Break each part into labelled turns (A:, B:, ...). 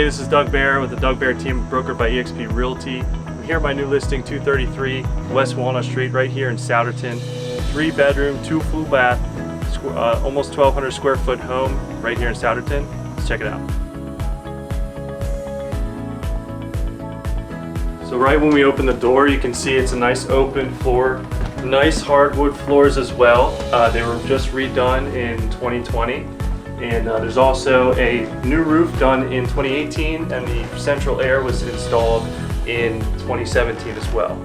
A: this is Doug Bair with the Doug Bair team, brokered by eXp Realty. I'm here at my new listing, 233 West Walnut Street, right here in Souderton. 3-bedroom, 2 full bath, almost 1,200 square foot home right here in Souderton. Let's check it out. So right when we open the door, you can see it's a nice open floor. Nice hardwood floors as well. They were just redone in 2020. And there's also a new roof done in 2018, and the central air was installed in 2017 as well.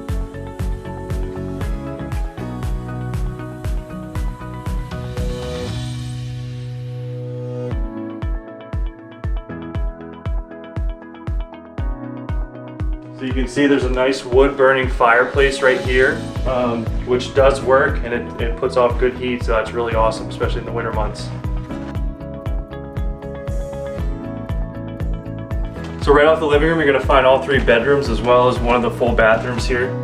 A: So you can see there's a nice wood burning fireplace right here, which does work, and it puts off good heat, so that's really awesome, especially in the winter months. So right off the living room, you're going to find all 3 bedrooms as well as one of the full bathrooms here.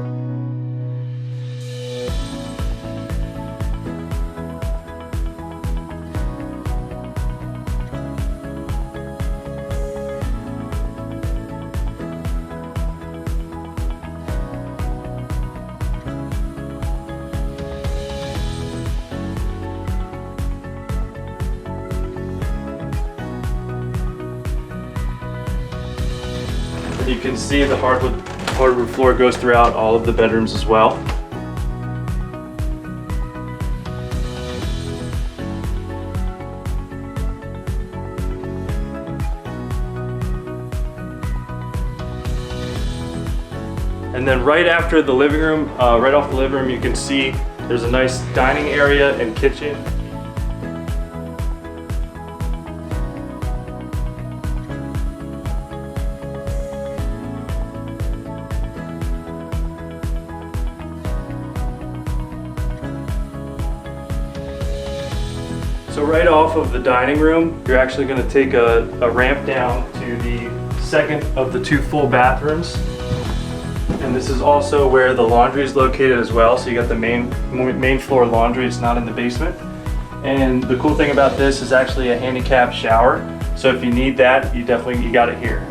A: You can see the hardwood floor goes throughout all of the bedrooms as well. And then right after the living room, right off the living room, you can see there's a nice dining area and kitchen. So right off of the dining room, you're actually going to take a ramp down to the second of the 2 full bathrooms. And this is also where the laundry is located as well. So you got the main floor laundry, it's not in the basement. And the cool thing about this is actually a handicap shower. So if you need that, you got it here.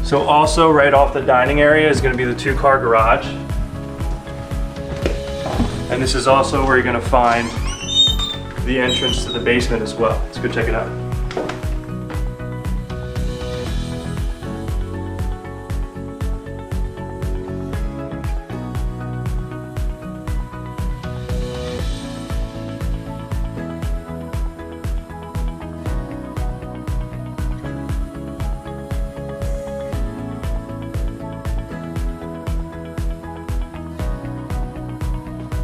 A: So also right off the dining area is going to be the 2-car garage. And this is also where you're going to find the entrance to the basement as well. Let's go check it out.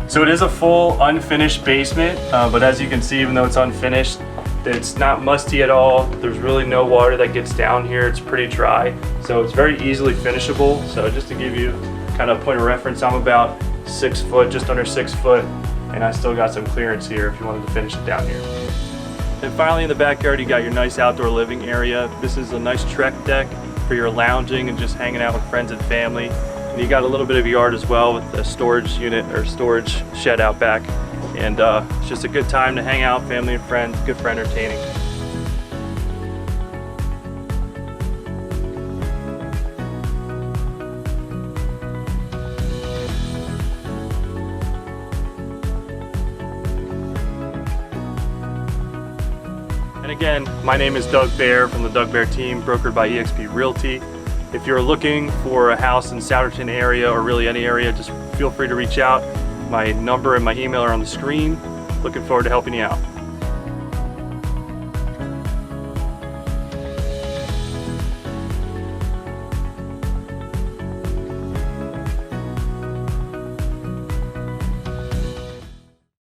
A: So it is a full unfinished basement, but as you can see, even though it's unfinished, it's not musty at all. There's really no water that gets down here. It's pretty dry, so it's very easily finishable. So just to give you kind of a point of reference, I'm about 6 foot, just under 6 foot, and I still got some clearance here if you wanted to finish it down here. And finally, in the backyard, you got your nice outdoor living area. This is a nice trek deck for your lounging and just hanging out with friends and family. And you got a little bit of yard as well with a storage unit or storage shed out back. And it's just a good time to hang out, family and friends, good for entertaining. And again, my name is Doug Bair from the Doug Bair team, brokered by eXp Realty. If you're looking for a house in Souderton area or really any area, just feel free to reach out. My number and my email are on the screen. Looking forward to helping you out.